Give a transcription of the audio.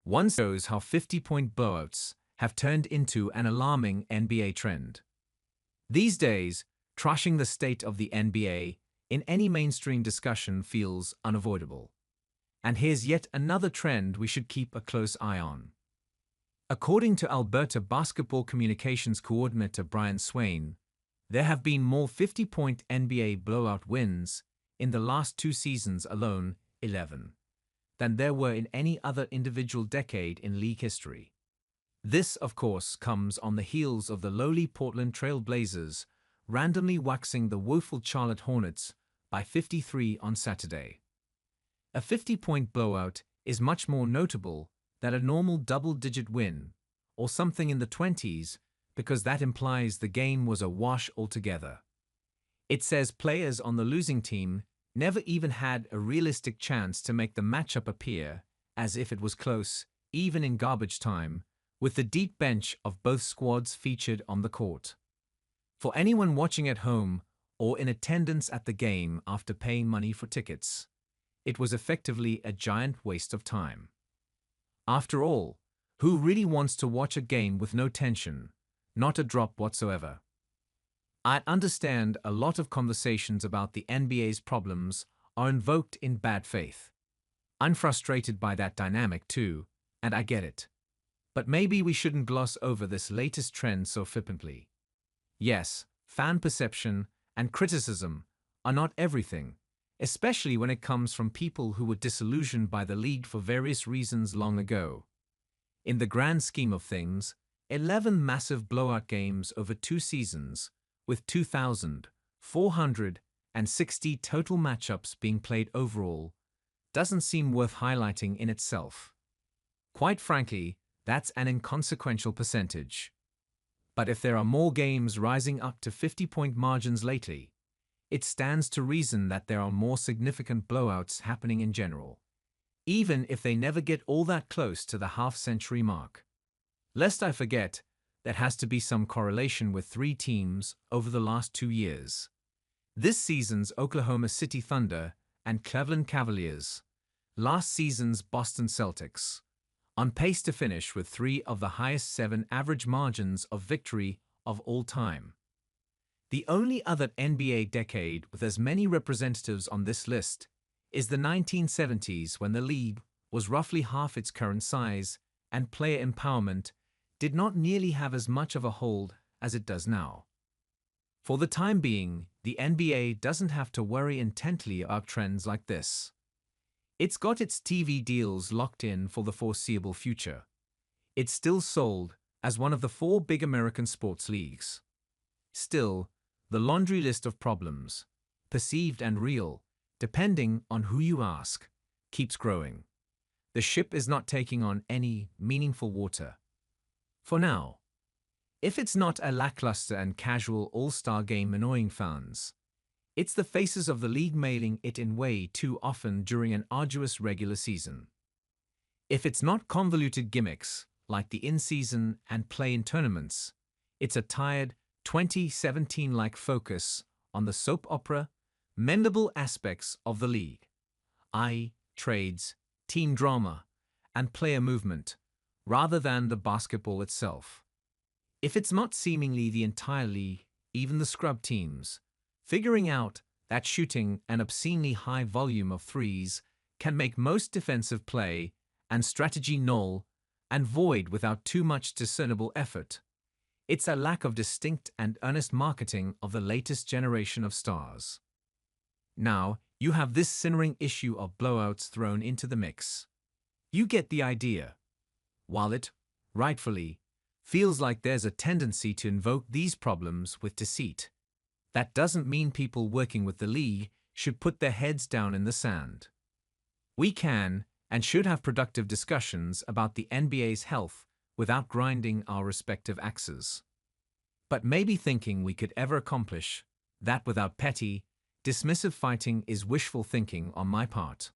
One shows how 50-point blowouts have turned into an alarming NBA trend. These days, trashing the state of the NBA in any mainstream discussion feels unavoidable. And here's yet another trend we should keep a close eye on. According to Alberta Basketball Communications Coordinator Brian Swane, there have been more 50-point NBA blowout wins in the last 2 seasons alone, 11, than there were in any other individual decade in league history. This, of course, comes on the heels of the lowly Portland Trail Blazers randomly waxing the woeful Charlotte Hornets by 53 on Saturday. A 50-point blowout is much more notable than a normal double-digit win, or something in the 20s, because that implies the game was a wash altogether. It says players on the losing team never even had a realistic chance to make the matchup appear as if it was close, even in garbage time, with the deep bench of both squads featured on the court. For anyone watching at home or in attendance at the game after paying money for tickets, it was effectively a giant waste of time. After all, who really wants to watch a game with no tension, not a drop whatsoever? I understand a lot of conversations about the NBA's problems are invoked in bad faith. I'm frustrated by that dynamic too, and I get it. But maybe we shouldn't gloss over this latest trend so flippantly. Yes, fan perception and criticism are not everything, especially when it comes from people who were disillusioned by the league for various reasons long ago. In the grand scheme of things, 11 massive blowout games over 2 seasons, with 2,460 total matchups being played overall, doesn't seem worth highlighting in itself. Quite frankly, that's an inconsequential percentage. But if there are more games rising up to 50-point margins lately, it stands to reason that there are more significant blowouts happening in general, even if they never get all that close to the half-century mark. Lest I forget, there has to be some correlation with 3 teams over the last 2 years. This season's Oklahoma City Thunder and Cleveland Cavaliers, last season's Boston Celtics, on pace to finish with 3 of the highest 7 average margins of victory of all time. The only other NBA decade with as many representatives on this list is the 1970s, when the league was roughly half its current size and player empowerment did not nearly have as much of a hold as it does now. For the time being, the NBA doesn't have to worry intently about trends like this. It's got its TV deals locked in for the foreseeable future. It's still sold as one of the 4 big American sports leagues. Still, the laundry list of problems, perceived and real, depending on who you ask, keeps growing. The ship is not taking on any meaningful water. For now. If it's not a lackluster and casual all-star game annoying fans, it's the faces of the league mailing it in way too often during an arduous regular season. If it's not convoluted gimmicks like the in-season and play-in tournaments, it's a tired, 2017-like focus on the soap opera, mendable aspects of the league, i.e., trades, team drama, and player movement, rather than the basketball itself. If it's not seemingly the entire league, even the scrub teams, figuring out that shooting an obscenely high volume of threes can make most defensive play and strategy null and void without too much discernible effort, it's a lack of distinct and earnest marketing of the latest generation of stars. Now, you have this simmering issue of blowouts thrown into the mix. You get the idea. While it, rightfully, feels like there's a tendency to invoke these problems with deceit, that doesn't mean people working with the league should put their heads down in the sand. We can and should have productive discussions about the NBA's health without grinding our respective axes. But maybe thinking we could ever accomplish that without petty, dismissive fighting is wishful thinking on my part.